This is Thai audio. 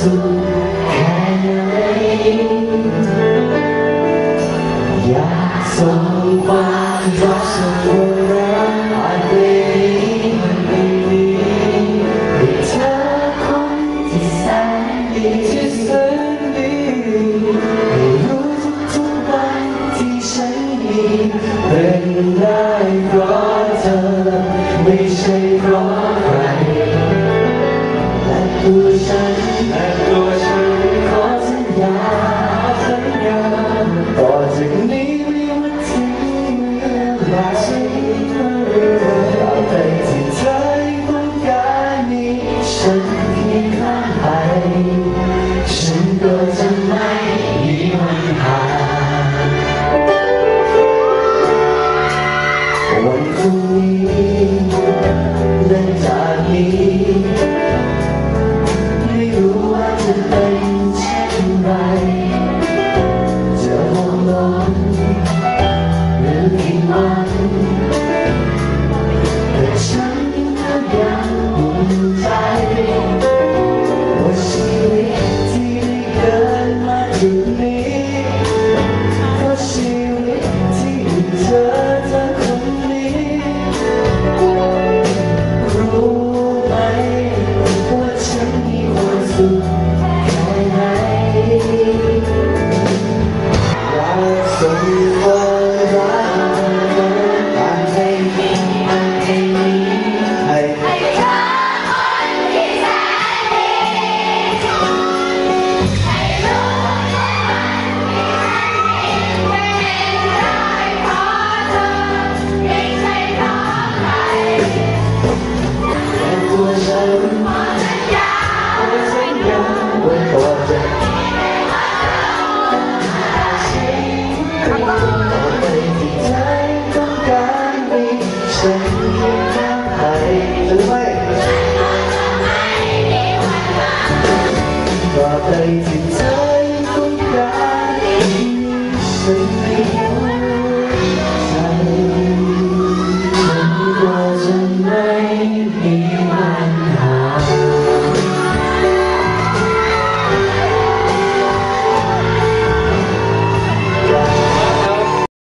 สุขแค่ไหนอยากส่งความรักส่งรักผ่านเพลงนี้ให้เธอคนที่แสนดีที่แสนดีให้รู้ทุกวันที่ฉันมีเป็นได้เพราะเธอไม่ใช่เพราะใครและตัวฉันขอสัญญาต่อจากนี้ไม่ว่าถึงเมื่อไหร่เอาแต่ที่เธอต้องการมีฉันเคียงข้างไปฉันก็จะไม่มีวันห่างวันพรุ่งนี้และจากนี้ไม่รู้ว่าจะเป็นเช่นไรจะห่วงร้อนหรือกี่วันแต่ฉันก็ยังภูมิใจว่าชีวิตที่ได้เกิดมาถึงนี้เพราะชีวิตที่เธอคนนี้รู้ไหมว่าฉันมีความสุขแค่ไหนอยากส่งความรักผ่านเพลงนี้ให้เธอคนที่แสนดีให้รู้ว่ามันมีไม่ได้เพราะเธอไม่ใช่เพราะใครแต่ตัวฉันขอสัญญาว่าขอจะที่เธอต้องการมีฉันเคียงข้างใครหรือไม่ตราบใดที่